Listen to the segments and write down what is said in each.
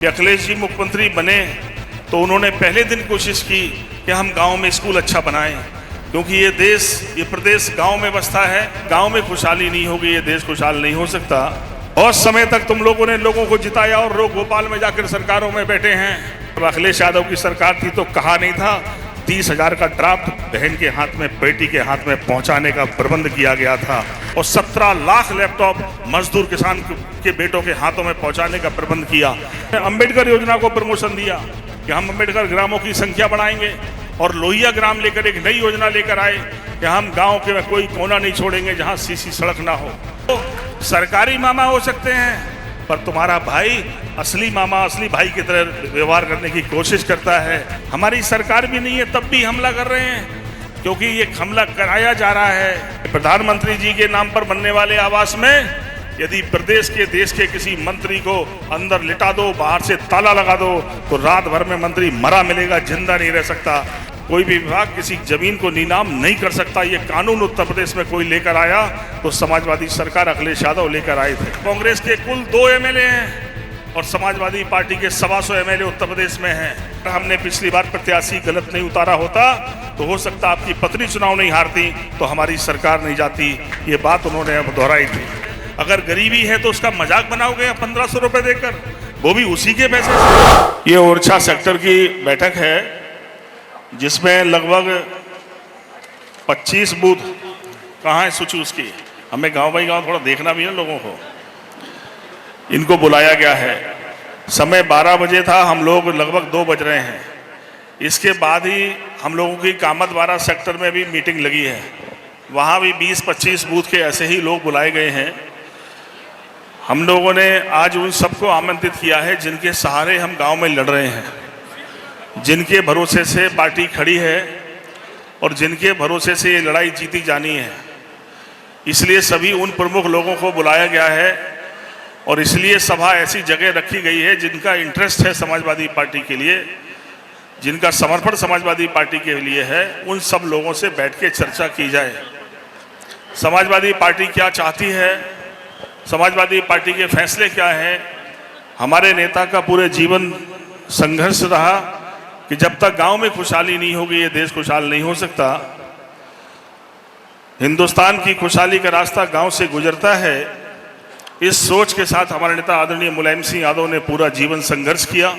अखिलेश जी मुख्यमंत्री बने तो उन्होंने पहले दिन कोशिश की कि हम गांव में स्कूल अच्छा बनाएं, क्योंकि ये प्रदेश गांव में बसता है। गांव में खुशहाली नहीं होगी, ये देश खुशहाल नहीं हो सकता। बहुत समय तक तुम लोगों ने लोगों को जिताया और लोग भोपाल में जाकर सरकारों में बैठे हैं। तो अखिलेश यादव की सरकार थी तो कहा नहीं था 30,000 का ड्राफ्ट बहन के हाथ में, बेटी के हाथ में पहुंचाने का प्रबंध किया गया था और 17 लाख लैपटॉप मजदूर किसान के बेटों के हाथों में पहुंचाने का प्रबंध किया। अंबेडकर योजना को प्रमोशन दिया कि हम अंबेडकर ग्रामों की संख्या बढ़ाएंगे और लोहिया ग्राम लेकर एक नई योजना लेकर आए कि हम गांव के कोई कोना नहीं छोड़ेंगे जहां सीसी सड़क ना हो। तो सरकारी मामा हो सकते हैं पर तुम्हारा भाई असली मामा, असली भाई की तरह व्यवहार करने की कोशिश करता है। हमारी सरकार भी नहीं है तब भी हमला कर रहे हैं, क्योंकि ये हमला कराया जा रहा है। प्रधानमंत्री जी के नाम पर बनने वाले आवास में यदि प्रदेश के देश के किसी मंत्री को अंदर लिटा दो, बाहर से ताला लगा दो, तो रात भर में मंत्री मरा मिलेगा, जिंदा नहीं रह सकता। कोई भी विभाग किसी जमीन को नीलाम नहीं कर सकता। ये कानून उत्तर प्रदेश में कोई लेकर आया तो समाजवादी सरकार अखिलेश यादव लेकर आए थे। कांग्रेस के कुल 2 एमएलए हैं और समाजवादी पार्टी के 125 एमएलए उत्तर प्रदेश में हैं। हमने पिछली बार प्रत्याशी गलत नहीं उतारा होता तो हो सकता आपकी पत्नी चुनाव नहीं हारती तो हमारी सरकार नहीं जाती। ये बात उन्होंने अब दोहराई थी। अगर गरीबी है तो उसका मजाक बनाओगे 1500 रुपए देकर, वो भी उसी के पैसे से। ये ओरछा सेक्टर की बैठक है जिसमें लगभग 25 बूथ, कहाँ है सूची उसकी, हमें गांव बाई गांव थोड़ा देखना भी है लोगों को। इनको बुलाया गया है। समय 12 बजे था, हम लोग लगभग 2 बज रहे हैं। इसके बाद ही हम लोगों की कामतवाड़ा सेक्टर में भी मीटिंग लगी है, वहाँ भी 20-25 बूथ के ऐसे ही लोग बुलाए गए हैं। हम लोगों ने आज उन सबको आमंत्रित किया है जिनके सहारे हम गांव में लड़ रहे हैं, जिनके भरोसे से पार्टी खड़ी है और जिनके भरोसे से ये लड़ाई जीती जानी है। इसलिए सभी उन प्रमुख लोगों को बुलाया गया है और इसलिए सभा ऐसी जगह रखी गई है जिनका इंटरेस्ट है समाजवादी पार्टी के लिए, जिनका समर्पण समाजवादी पार्टी के लिए है, उन सब लोगों से बैठ के चर्चा की जाए। समाजवादी पार्टी क्या चाहती है, समाजवादी पार्टी के फैसले क्या हैं। हमारे नेता का पूरे जीवन संघर्ष रहा कि जब तक गांव में खुशहाली नहीं होगी ये देश खुशहाल नहीं हो सकता। हिंदुस्तान की खुशहाली का रास्ता गांव से गुजरता है। इस सोच के साथ हमारे नेता आदरणीय मुलायम सिंह यादव ने पूरा जीवन संघर्ष किया।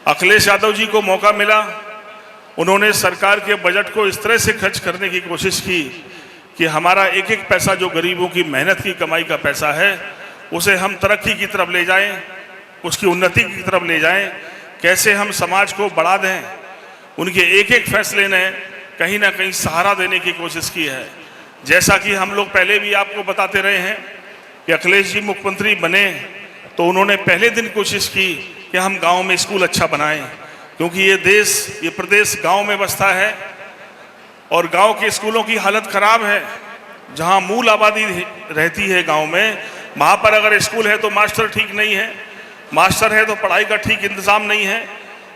अखिलेश यादव जी को मौका मिला, उन्होंने सरकार के बजट को इस तरह से खर्च करने की कोशिश की कि हमारा एक एक पैसा जो गरीबों की मेहनत की कमाई का पैसा है उसे हम तरक्की की तरफ ले जाएं, उसकी उन्नति की तरफ ले जाएं। कैसे हम समाज को बढ़ा दें, उनके एक एक फैसले ने कहीं ना कहीं सहारा देने की कोशिश की है। जैसा कि हम लोग पहले भी आपको बताते रहे हैं कि अखिलेश जी मुख्यमंत्री बने तो उन्होंने पहले दिन कोशिश की कि हम गांव में स्कूल अच्छा बनाएं, क्योंकि ये प्रदेश गांव में बसता है और गांव के स्कूलों की हालत खराब है। जहां मूल आबादी रहती है गांव में, वहां पर अगर स्कूल है तो मास्टर ठीक नहीं है, मास्टर है तो पढ़ाई का ठीक इंतजाम नहीं है।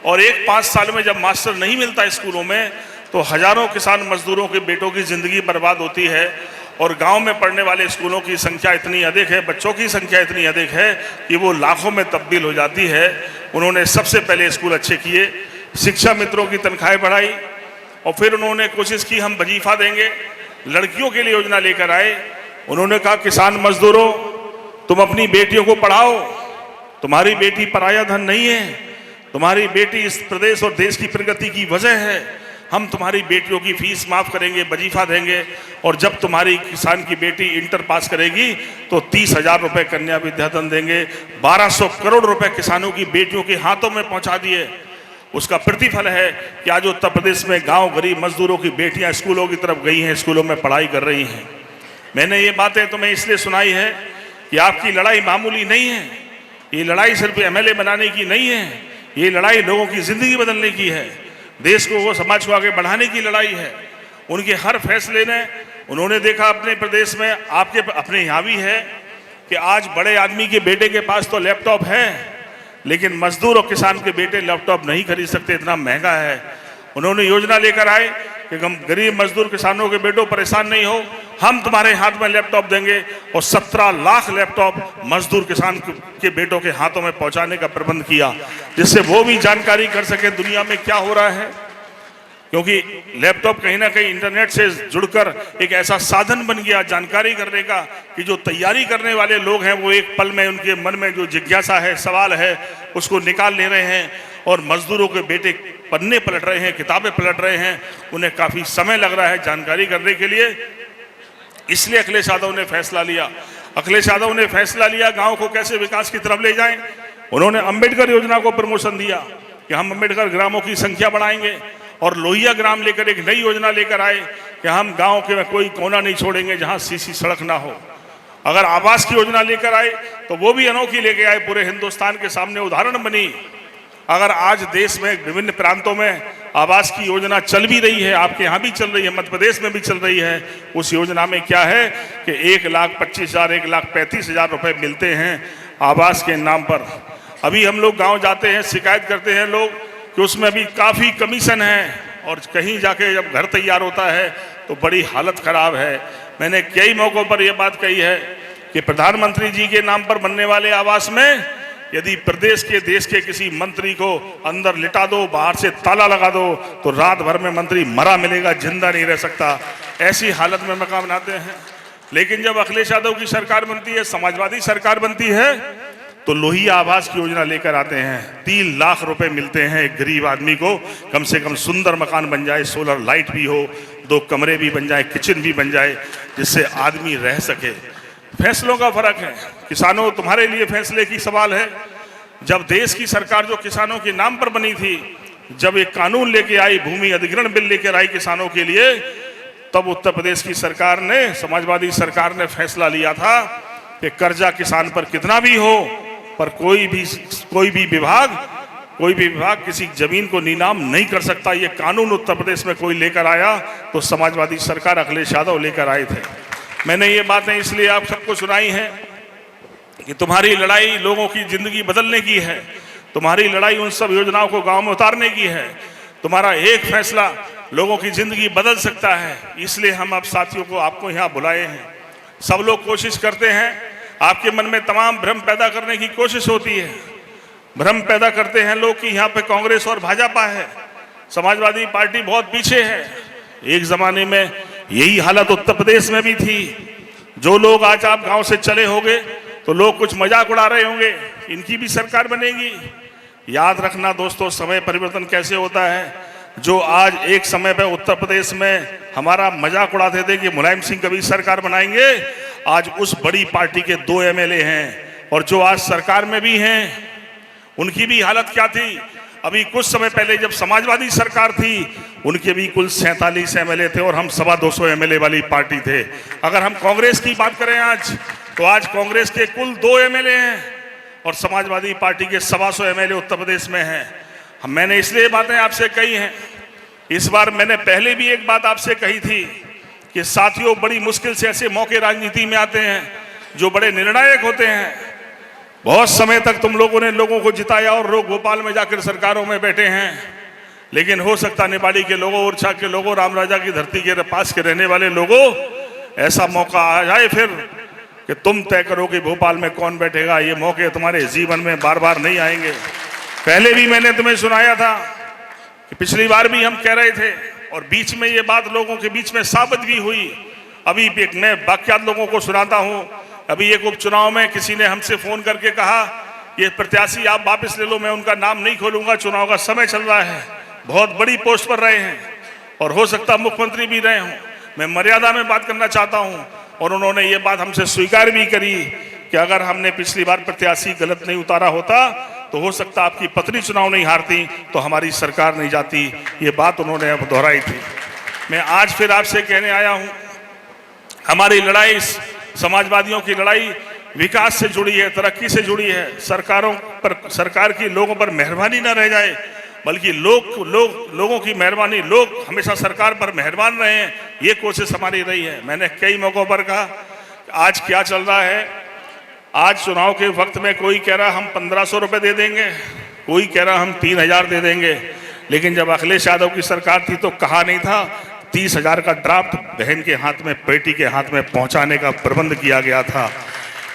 और 1-5 साल में जब मास्टर नहीं मिलता स्कूलों में तो हजारों किसान मजदूरों के बेटों की ज़िंदगी बर्बाद होती है। और गांव में पढ़ने वाले स्कूलों की संख्या इतनी अधिक है, बच्चों की संख्या इतनी अधिक है कि वो लाखों में तब्दील हो जाती है। उन्होंने सबसे पहले स्कूल अच्छे किए, शिक्षा मित्रों की तनख्वाहें बढ़ाई और फिर उन्होंने कोशिश की हम वजीफा देंगे, लड़कियों के लिए योजना लेकर आए। उन्होंने कहा किसान मजदूरों तुम अपनी बेटियों को पढ़ाओ, तुम्हारी बेटी पराया धन नहीं है, तुम्हारी बेटी इस प्रदेश और देश की प्रगति की वजह है। हम तुम्हारी बेटियों की फीस माफ करेंगे, वजीफा देंगे और जब तुम्हारी किसान की बेटी इंटर पास करेगी तो 30,000 रुपये कन्या विद्याधन देंगे। 1200 करोड़ रुपए किसानों की बेटियों के हाथों में पहुंचा दिए। उसका प्रतिफल है कि आज उत्तर प्रदेश में गांव गरीब मजदूरों की बेटियां स्कूलों की तरफ गई हैं, स्कूलों में पढ़ाई कर रही हैं। मैंने ये बातें तुम्हें इसलिए सुनाई है कि आपकी लड़ाई मामूली नहीं है। ये लड़ाई सिर्फ एमएलए बनाने की नहीं है, ये लड़ाई लोगों की जिंदगी बदलने की है, देश को वो समाज को आगे बढ़ाने की लड़ाई है। उनके हर फैसले ने उन्होंने देखा अपने प्रदेश में, आपके अपने यहाँ भी है कि आज बड़े आदमी के बेटे के पास तो लैपटॉप है लेकिन मजदूर और किसान के बेटे लैपटॉप नहीं खरीद सकते, इतना महंगा है। उन्होंने योजना लेकर आए कि हम गरीब मजदूर किसानों के बेटों परेशान नहीं हो, हम तुम्हारे हाथ में लैपटॉप देंगे और 17 लाख लैपटॉप मजदूर किसान के बेटों के हाथों में पहुंचाने का प्रबंध किया, जिससे वो भी जानकारी कर सके दुनिया में क्या हो रहा है। क्योंकि लैपटॉप कहीं ना कहीं इंटरनेट से जुड़कर एक ऐसा साधन बन गया जानकारी करने का कि जो तैयारी करने वाले लोग हैं वो एक पल में उनके मन में जो जिज्ञासा है, सवाल है, उसको निकाल ले रहे हैं और मजदूरों के बेटे पन्ने पलट रहे हैं, किताबें पलट रहे हैं। उन्हें काफ़ी समय लग रहा है जानकारी करने के लिए। इसलिए अखिलेश यादव ने फैसला लिया गाँव को कैसे विकास की तरफ ले जाएं। उन्होंने अम्बेडकर योजना को प्रमोशन दिया कि हम अम्बेडकर ग्रामों की संख्या बढ़ाएंगे और लोहिया ग्राम लेकर एक नई योजना लेकर आए कि हम गांव के में कोई कोना नहीं छोड़ेंगे जहां सीसी सड़क ना हो। अगर आवास की योजना लेकर आए तो वो भी अनोखी लेके आए, पूरे हिंदुस्तान के सामने उदाहरण बनी। अगर आज देश में विभिन्न प्रांतों में आवास की योजना चल भी रही है, आपके यहाँ भी चल रही है, मध्य प्रदेश में भी चल रही है, उस योजना में क्या है कि 1,25,000 1,35,000 रुपये मिलते हैं आवास के नाम पर। अभी हम लोग गाँव जाते हैं, शिकायत करते हैं लोग कि उसमें भी काफ़ी कमीशन है और कहीं जाके जब घर तैयार होता है तो बड़ी हालत ख़राब है। मैंने कई मौक़ों पर यह बात कही है कि प्रधानमंत्री जी के नाम पर बनने वाले आवास में यदि प्रदेश के देश के किसी मंत्री को अंदर लिटा दो, बाहर से ताला लगा दो, तो रात भर में मंत्री मरा मिलेगा, जिंदा नहीं रह सकता। ऐसी हालत में मकान बनाते हैं। लेकिन जब अखिलेश यादव की सरकार बनती है, समाजवादी सरकार बनती है, तो लोहिया आवास की योजना लेकर आते हैं। 3 लाख रुपए मिलते हैं एक गरीब आदमी को, कम से कम सुंदर मकान बन जाए, सोलर लाइट भी हो, 2 कमरे भी बन जाए, किचन भी बन जाए, जिससे आदमी रह सके। फैसलों का फर्क है। किसानों, तुम्हारे लिए फैसले की सवाल है। जब देश की सरकार जो किसानों के नाम पर बनी थी, जब एक कानून लेके आई, भूमि अधिग्रहण बिल लेकर आई किसानों के लिए, तब उत्तर प्रदेश की सरकार ने, समाजवादी सरकार ने फैसला लिया था कि कर्जा किसान पर कितना भी हो, पर कोई भी विभाग किसी जमीन को नीलाम नहीं कर सकता। ये कानून उत्तर प्रदेश में कोई लेकर आया तो समाजवादी सरकार अखिलेश यादव लेकर आए थे। मैंने ये बातें इसलिए आप सबको सुनाई हैं कि तुम्हारी लड़ाई लोगों की जिंदगी बदलने की है, तुम्हारी लड़ाई उन सब योजनाओं को गांव में उतारने की है। तुम्हारा एक फैसला लोगों की जिंदगी बदल सकता है। इसलिए हम आप साथियों को आपको यहाँ बुलाए हैं। सब लोग कोशिश करते हैं, आपके मन में तमाम भ्रम पैदा करने की कोशिश होती है। भ्रम पैदा करते हैं लोग कि यहाँ पे कांग्रेस और भाजपा है, समाजवादी पार्टी बहुत पीछे है। एक जमाने में यही हालत उत्तर प्रदेश में भी थी। जो लोग आज आप गांव से चले होंगे तो लोग कुछ मजाक उड़ा रहे होंगे, इनकी भी सरकार बनेगी। याद रखना दोस्तों, समय परिवर्तन कैसे होता है। जो आज एक समय पे उत्तर प्रदेश में हमारा मजाक उड़ाते थे कि मुलायम सिंह कभी सरकार बनाएंगे, आज उस बड़ी पार्टी के 2 एमएलए हैं और जो आज सरकार में भी हैं, उनकी भी हालत क्या थी। अभी कुछ समय पहले जब समाजवादी सरकार थी, उनके भी कुल 47 एमएलए थे और हम 225 एमएलए वाली पार्टी थे। अगर हम कांग्रेस की बात करें आज, तो आज कांग्रेस के कुल 2 एमएलए हैं और समाजवादी पार्टी के 125 एमएलए उत्तर प्रदेश में हैं। मैंने इसलिए बातें आपसे कही हैं। इस बार मैंने पहले भी एक बात आपसे कही थी कि साथियों, बड़ी मुश्किल से ऐसे मौके राजनीति में आते हैं जो बड़े निर्णायक होते हैं। बहुत समय तक तुम लोगों ने लोगों को जिताया और लोग भोपाल में जाकर सरकारों में बैठे हैं, लेकिन हो सकता निवाड़ी के लोगों, ओरछा के लोगों, राम राजा की धरती के पास के रहने वाले लोगों, ऐसा मौका आ जाए फिर कि तुम तय करो कि भोपाल में कौन बैठेगा। ये मौके तुम्हारे जीवन में बार बार नहीं आएंगे। पहले भी मैंने तुम्हें सुनाया था कि पिछली बार भी हम कह रहे थे और बीच में ये बात लोगों के बीच में साबित भी हुई। अभी मैं वाकयात लोगों को सुनाता हूँ। अभी एक उपचुनाव में किसी ने हमसे फोन करके कहा, ये प्रत्याशी आप वापस ले लो, मैं उनका नाम नहीं खोलूंगा, चुनाव का समय चल रहा है। बहुत बड़ी पोस्ट पर रहे हैं और हो सकता मुख्यमंत्री भी रहे हों। मैं मर्यादा में बात करना चाहता हूँ और उन्होंने ये बात हमसे स्वीकार भी करी कि अगर हमने पिछली बार प्रत्याशी गलत नहीं उतारा होता तो हो सकता आपकी पत्नी चुनाव नहीं हारती, तो हमारी सरकार नहीं जाती। ये बात उन्होंने अब दोहराई थी। मैं आज फिर आपसे कहने आया हूँ, हमारी लड़ाई, समाजवादियों की लड़ाई विकास से जुड़ी है, तरक्की से जुड़ी है। सरकार की लोगों पर मेहरबानी न रह जाए, बल्कि लोगों की मेहरबानी, लोग हमेशा सरकार पर मेहरबान रहे हैं, ये कोशिश हमारी रही है। मैंने कई मौक़ों पर कहा आज क्या चल रहा है। आज चुनाव के वक्त में कोई कह रहा हम 1500 रुपये दे देंगे, कोई कह रहा हम 3000 दे देंगे। लेकिन जब अखिलेश यादव की सरकार थी तो कहा नहीं था 30,000 का ड्राफ्ट बहन के हाथ में, बेटी के हाथ में पहुंचाने का प्रबंध किया गया था।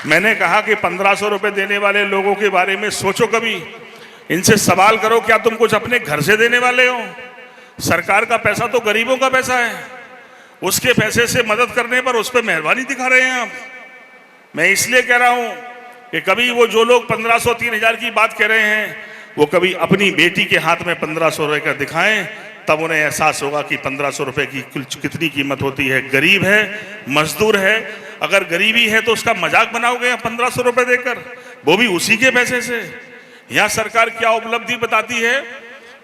मैंने कहा कि 1500 रुपए देने वाले लोगों के बारे में सोचो, कभी इनसे सवाल करो, क्या तुम कुछ अपने घर से देने वाले हो? सरकार का पैसा तो गरीबों का पैसा है, उसके पैसे से मदद करने पर उस पर मेहरबानी दिखा रहे हैं आप। मैं इसलिए कह रहा हूं कि कभी वो जो लोग 1500 3000 की बात कह रहे हैं, वो कभी अपनी बेटी के हाथ में 1500 रुपए का दिखाएं, तब उन्हें एहसास होगा कि 1500 रुपए की कितनी कीमत होती है। गरीब है, मजदूर है, अगर गरीबी है तो उसका मजाक बनाओगे 1500 रुपए देकर, वो भी उसी के पैसे से। यहाँ सरकार क्या उपलब्धि बताती है?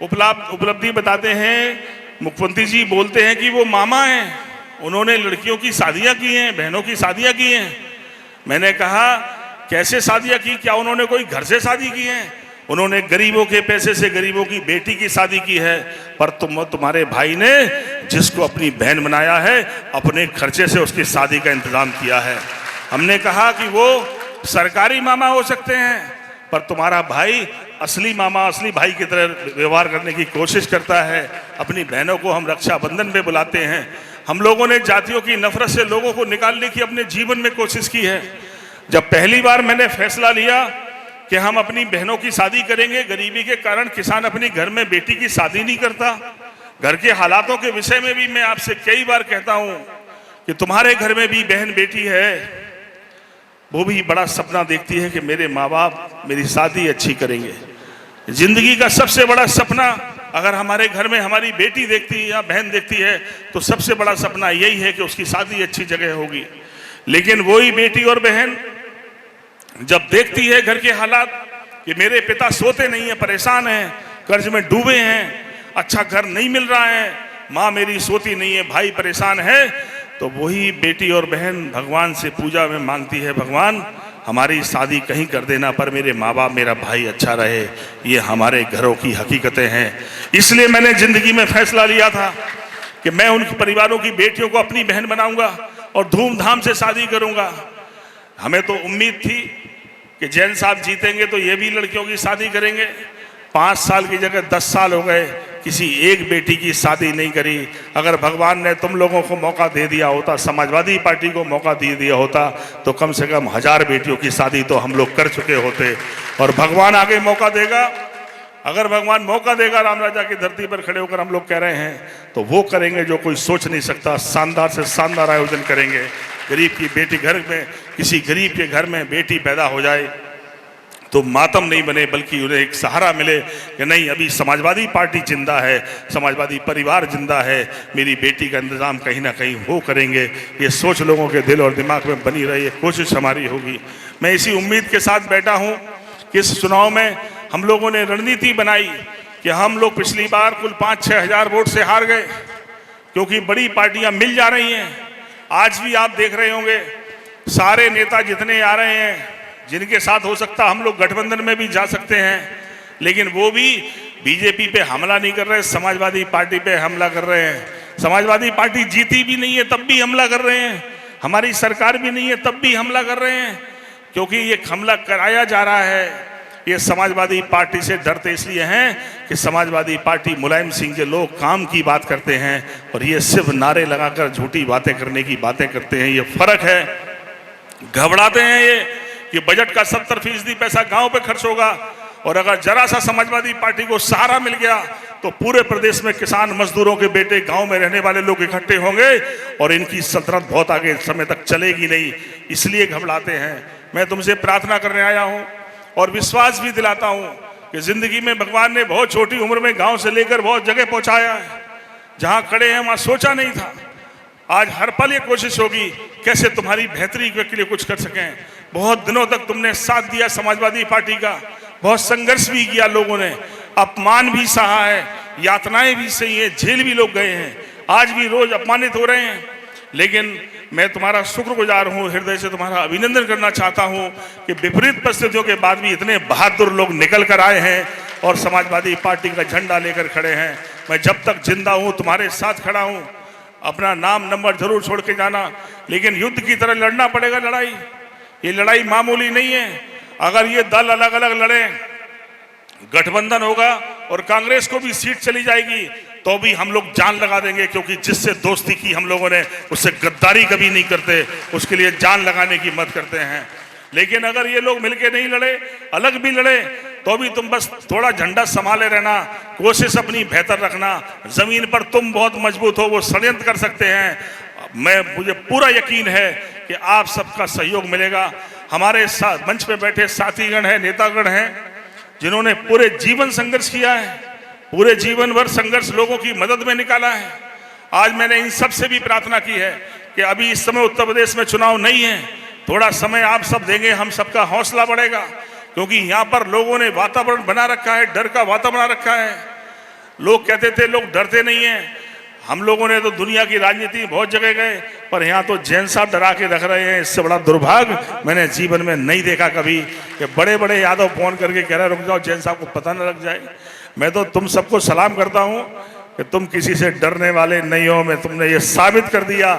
उपलब्धि बताते हैं, मुख्यमंत्री जी बोलते हैं कि वो मामा हैं, उन्होंने लड़कियों की शादियां की हैं, बहनों की शादियां की हैं। मैंने कहा कैसे शादियां की? क्या उन्होंने कोई घर से शादी की है? उन्होंने गरीबों के पैसे से गरीबों की बेटी की शादी की है। पर तुम्हारे भाई ने जिसको अपनी बहन बनाया है, अपने खर्चे से उसकी शादी का इंतजाम किया है। हमने कहा कि वो सरकारी मामा हो सकते हैं, पर तुम्हारा भाई असली मामा, असली भाई की तरह व्यवहार करने की कोशिश करता है। अपनी बहनों को हम रक्षाबंधन पे बुलाते हैं। हम लोगों ने जातियों की नफरत से लोगों को निकालने की अपने जीवन में कोशिश की है। जब पहली बार मैंने फैसला लिया कि हम अपनी बहनों की शादी करेंगे, गरीबी के कारण किसान अपनी घर में बेटी की शादी नहीं करता। घर के हालातों के विषय में भी मैं आपसे कई बार कहता हूं कि तुम्हारे घर में भी बहन बेटी है, वो भी बड़ा सपना देखती है कि मेरे माँ बाप मेरी शादी अच्छी करेंगे। जिंदगी का सबसे बड़ा सपना अगर हमारे घर में हमारी बेटी देखती है या बहन देखती है, तो सबसे बड़ा सपना यही है कि उसकी शादी अच्छी जगह होगी। लेकिन वही बेटी और बहन जब देखती है घर के हालात कि मेरे पिता सोते नहीं है, परेशान हैं, कर्ज में डूबे हैं, अच्छा घर नहीं मिल रहा है, माँ मेरी सोती नहीं है, भाई परेशान है, तो वही बेटी और बहन भगवान से पूजा में मांगती है, भगवान हमारी शादी कहीं कर देना, पर मेरे माँ बाप, मेरा भाई अच्छा रहे। ये हमारे घरों की हकीकतें हैं। इसलिए मैंने जिंदगी में फैसला लिया था कि मैं उन परिवारों की बेटियों को अपनी बहन बनाऊंगा और धूमधाम से शादी करूंगा। हमें तो उम्मीद थी कि जैन साहब जीतेंगे तो ये भी लड़कियों की शादी करेंगे। 5 साल की जगह 10 साल हो गए, किसी एक बेटी की शादी नहीं करी। अगर भगवान ने तुम लोगों को मौका दे दिया होता, समाजवादी पार्टी को मौका दे दिया होता, तो कम से कम 1000 बेटियों की शादी तो हम लोग कर चुके होते। और भगवान आगे मौका देगा, अगर भगवान मौका देगा, राम राजा की धरती पर खड़े होकर हम लोग कह रहे हैं, तो वो करेंगे जो कोई सोच नहीं सकता। शानदार से शानदार आयोजन करेंगे। गरीब की बेटी घर में, किसी गरीब के घर में बेटी पैदा हो जाए तो मातम नहीं बने, बल्कि उन्हें एक सहारा मिले कि नहीं, अभी समाजवादी पार्टी जिंदा है, समाजवादी परिवार जिंदा है, मेरी बेटी का इंतजाम कहीं ना कहीं वो करेंगे। ये सोच लोगों के दिल और दिमाग में बनी रही है, कोशिश हमारी होगी। मैं इसी उम्मीद के साथ बैठा हूँ कि इस चुनाव में हम लोगों ने रणनीति बनाई कि हम लोग पिछली बार कुल 5-6 हज़ार वोट से हार गए, क्योंकि बड़ी पार्टियां मिल जा रही हैं। आज भी आप देख रहे होंगे सारे नेता जितने आ रहे हैं, जिनके साथ हो सकता हम लोग गठबंधन में भी जा सकते हैं, लेकिन वो भी बीजेपी पे हमला नहीं कर रहे, समाजवादी पार्टी पे हमला कर रहे हैं। समाजवादी पार्टी जीती भी नहीं है तब भी हमला कर रहे हैं, हमारी सरकार भी नहीं है तब भी हमला कर रहे हैं, क्योंकि ये हमला कराया जा रहा है। ये समाजवादी पार्टी से डरते इसलिए हैं कि समाजवादी पार्टी मुलायम सिंह के लोग काम की बात करते हैं और ये सिर्फ नारे लगाकर झूठी बातें करने की बातें करते हैं। ये फर्क है। घबराते हैं ये कि बजट का 70% पैसा गांव पे खर्च होगा, और अगर जरा सा समाजवादी पार्टी को सहारा मिल गया तो पूरे प्रदेश में किसान मजदूरों के बेटे, गांव में रहने वाले लोग इकट्ठे होंगे और इनकी सल्तनत बहुत आगे समय तक चलेगी नहीं। इसलिए घबराते हैं। मैं तुमसे प्रार्थना करने आया हूं और विश्वास भी दिलाता हूं कि जिंदगी में भगवान ने बहुत छोटी उम्र में गांव से लेकर बहुत जगह पहुंचाया है। जहां खड़े हैं वहां सोचा नहीं था। आज हर पल ये कोशिश होगी कैसे तुम्हारी बेहतरी के लिए कुछ कर सकें। बहुत दिनों तक तुमने साथ दिया समाजवादी पार्टी का, बहुत संघर्ष भी किया लोगों ने, अपमान भी सहा है, यातनाएं भी सही है, जेल भी लोग गए हैं, आज भी रोज अपमानित हो रहे हैं। लेकिन मैं तुम्हारा शुक्रगुजार हूँ, हृदय से तुम्हारा अभिनंदन करना चाहता हूँ कि विपरीत परिस्थितियों के बाद भी इतने बहादुर लोग निकल कर आए हैं और समाजवादी पार्टी का झंडा लेकर खड़े हैं। मैं जब तक जिंदा हूँ तुम्हारे साथ खड़ा हूँ। अपना नाम नंबर जरूर छोड़ के जाना, लेकिन युद्ध की तरह लड़ना पड़ेगा लड़ाई। ये लड़ाई मामूली नहीं है। अगर ये दल अलग अलग लड़े, गठबंधन होगा और कांग्रेस को भी सीट चली जाएगी, तो भी हम लोग जान लगा देंगे, क्योंकि जिससे दोस्ती की हम लोगों ने उससे गद्दारी कभी नहीं करते, उसके लिए जान लगाने की मत करते हैं। लेकिन अगर ये लोग मिलके नहीं लड़े, अलग भी लड़े, तो भी तुम बस थोड़ा झंडा संभाले रहना, कोशिश अपनी बेहतर रखना। जमीन पर तुम बहुत मजबूत हो, वो षड्यंत्र कर सकते हैं। मुझे पूरा यकीन है कि आप सबका सहयोग मिलेगा। हमारे साथ मंच पे बैठे साथीगण हैं, नेतागण हैं, जिन्होंने पूरे जीवन संघर्ष किया है, पूरे जीवन भर संघर्ष लोगों की मदद में निकाला है। आज मैंने इन सब से भी प्रार्थना की है कि अभी इस समय उत्तर प्रदेश में चुनाव नहीं है, थोड़ा समय आप सब देंगे, हम सबका हौसला बढ़ेगा, क्योंकि यहाँ पर लोगों ने वातावरण बना रखा है, डर का वातावरण बना रखा है। लोग कहते थे लोग डरते नहीं हैं, हम लोगों ने तो दुनिया की राजनीति बहुत जगह गए, पर यहाँ तो जैन साहब डरा के रख रहे हैं। इससे बड़ा दुर्भाग्य मैंने जीवन में नहीं देखा कभी, कि बड़े बड़े यादव फोन करके कह रहे रुक जाओ, जैन साहब को पता न लग जाए। मैं तो तुम सबको सलाम करता हूँ कि तुम किसी से डरने वाले नहीं हो। मैं तुमने ये साबित कर दिया।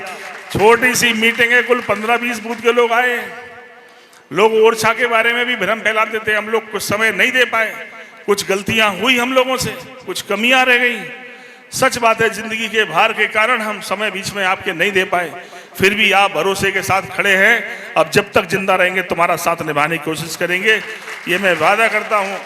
छोटी सी मीटिंग है, कुल 15-20 बूथ के लोग आए। लोग ओरछा के बारे में भी भ्रम फैलाते थे, हम लोग कुछ समय नहीं दे पाए, कुछ गलतियां हुई हम लोगों से, कुछ कमियां रह गई। सच बात है, जिंदगी के भार के कारण हम समय बीच में आपके नहीं दे पाए, फिर भी आप भरोसे के साथ खड़े हैं। अब जब तक जिंदा रहेंगे तुम्हारा साथ निभाने की कोशिश करेंगे, ये मैं वादा करता हूं।